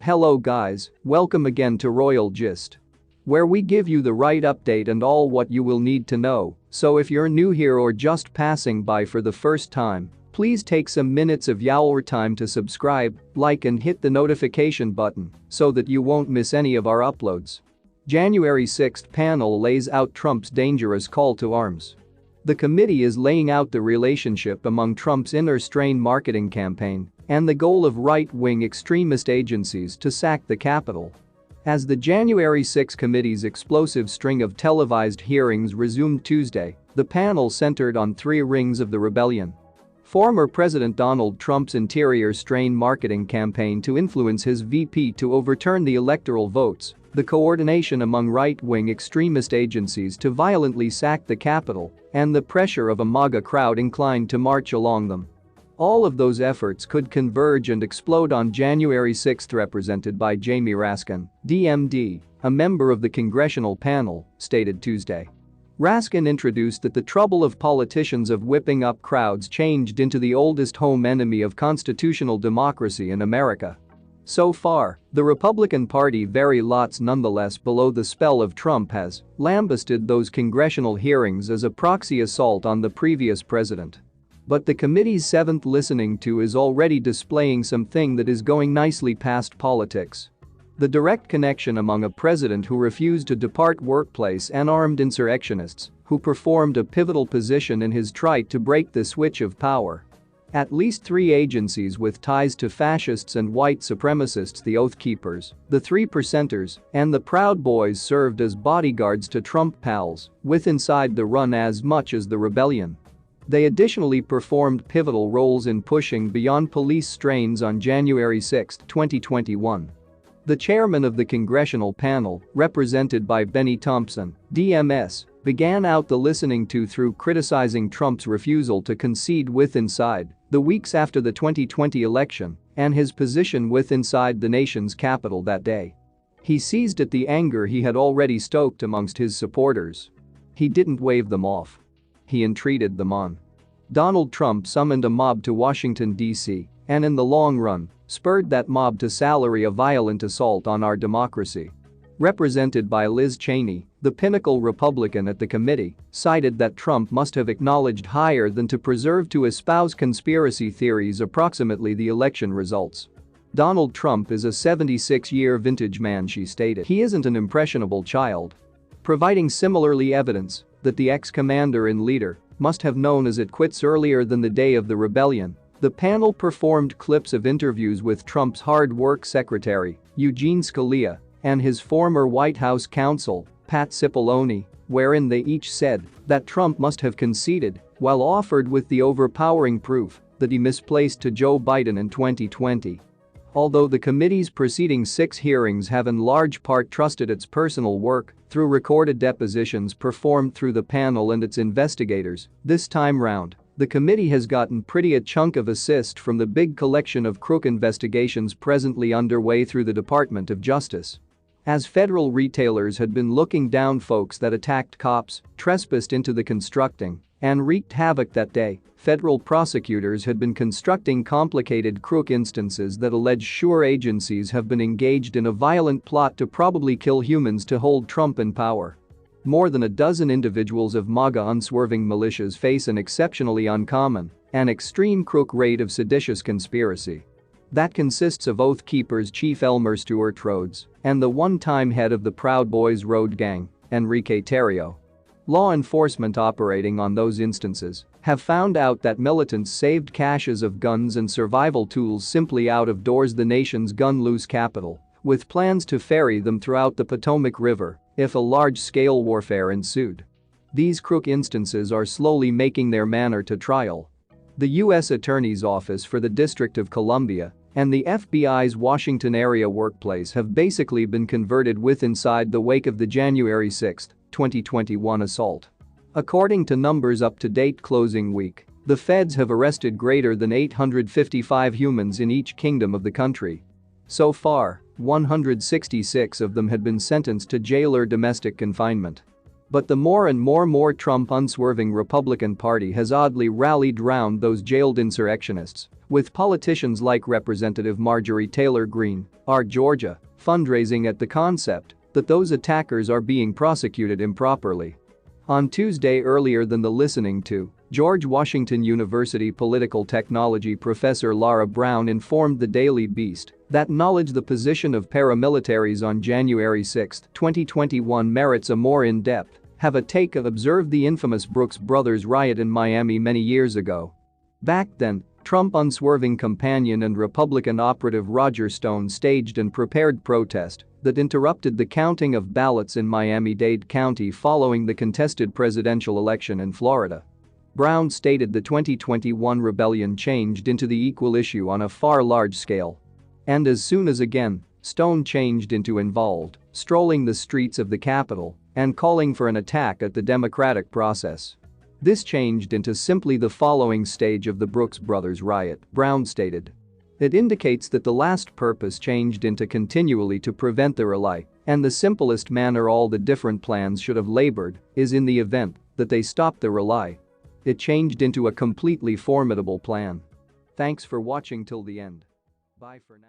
Hello guys, welcome again to Royal Gist, where we give you the right update and all what you will need to know. So if you're new here or just passing by for the first time, please take some minutes of your time to subscribe, like and hit the notification button so that you won't miss any of our uploads. January 6th panel lays out Trump's dangerous call to arms. The committee is laying out the relationship among Trump's inner strain marketing campaign and the goal of right-wing extremist agencies to sack the Capitol. As the January 6 committee's explosive string of televised hearings resumed Tuesday, the panel centered on three rings of the rebellion. Former President Donald Trump's interior strain marketing campaign to influence his VP to overturn the electoral votes, the coordination among right-wing extremist agencies to violently sack the Capitol, and the pressure of a MAGA crowd inclined to march along them. All of those efforts could converge and explode on January 6, represented by Jamie Raskin, DMD, a member of the congressional panel, stated Tuesday. Raskin introduced that the trouble of politicians of whipping up crowds changed into the oldest home enemy of constitutional democracy in America. So far, the Republican Party very lots nonetheless below the spell of Trump has lambasted those congressional hearings as a proxy assault on the previous president. But the committee's seventh listening to is already displaying something that is going nicely past politics. The direct connection among a president who refused to depart workplace and armed insurrectionists who performed a pivotal position in his try to break the switch of power. At least three agencies with ties to fascists and white supremacists, the Oath Keepers, the Three Percenters, and the Proud Boys served as bodyguards to Trump pals, with inside the run as much as the rebellion. They additionally performed pivotal roles in pushing beyond police strains on January 6, 2021. The chairman of the congressional panel, represented by Benny Thompson, DMS, began out the listening to through criticizing Trump's refusal to concede with inside the weeks after the 2020 election and his position with inside the nation's capital that day. He seized at the anger he had already stoked amongst his supporters. He didn't wave them off. He entreated them on. Donald Trump summoned a mob to Washington, D.C., and in the long run, spurred that mob to salary a violent assault on our democracy. Represented by Liz Cheney, the pinnacle Republican at the committee, cited that Trump must have acknowledged higher than to preserve to espouse conspiracy theories approximately the election results. Donald Trump is a 76-year vintage man, she stated. He isn't an impressionable child. Providing similarly evidence that the ex-commander and leader must have known as it quits earlier than the day of the rebellion. The panel performed clips of interviews with Trump's hard work secretary, Eugene Scalia, and his former White House counsel, Pat Cipollone, wherein they each said that Trump must have conceded while offered with the overpowering proof that he misplaced to Joe Biden in 2020. Although the committee's preceding 6 hearings have in large part trusted its personal work through recorded depositions performed through the panel and its investigators, this time round, the committee has gotten pretty a chunk of assist from the big collection of crook investigations presently underway through the Department of Justice. As federal retailers had been looking down folks that attacked cops, trespassed into the constructing, and wreaked havoc that day, federal prosecutors had been constructing complicated crook instances that allege sure agencies have been engaged in a violent plot to probably kill humans to hold Trump in power. More than a dozen individuals of MAGA unswerving militias face an exceptionally uncommon and extreme crook rate of seditious conspiracy. That consists of Oath Keepers Chief Elmer Stewart Rhodes and the one-time head of the Proud Boys road gang, Enrique Tarrio. Law enforcement operating on those instances have found out that militants saved caches of guns and survival tools simply out of doors the nation's gun-loose capital, with plans to ferry them throughout the Potomac River if a large-scale warfare ensued. These crook instances are slowly making their manner to trial. The U.S. Attorney's Office for the District of Columbia and the FBI's Washington area workplace have basically been converted with inside the wake of the January 6, 2021 assault. According to numbers up to date closing week, the feds have arrested greater than 855 humans in each kingdom of the country. So far, 166 of them had been sentenced to jail or domestic confinement. But the more and more Trump unswerving Republican Party has oddly rallied round those jailed insurrectionists, with politicians like Representative Marjorie Taylor Greene, R. Georgia, fundraising at the concept that those attackers are being prosecuted improperly. On Tuesday, earlier than the listening to, George Washington University political technology professor Laura Brown informed the Daily Beast that knowledge the position of paramilitaries on January 6, 2021 merits a more in-depth have a take of observed the infamous Brooks Brothers riot in Miami many years ago. Back then, Trump unswerving companion and Republican operative Roger Stone staged and prepared protest that interrupted the counting of ballots in Miami-Dade County following the contested presidential election in Florida. Brown stated the 2021 rebellion changed into the equal issue on a far large scale. And as soon as again, Stone changed into involved, strolling the streets of the Capitol and calling for an attack at the democratic process. This changed into simply the following stage of the Brooks Brothers riot, Brown stated. It indicates that the last purpose changed into continually to prevent the rally, and the simplest manner all the different plans should have labored is in the event that they stop the rally. It changed into a completely formidable plan. Thanks for watching till the end. Bye for now.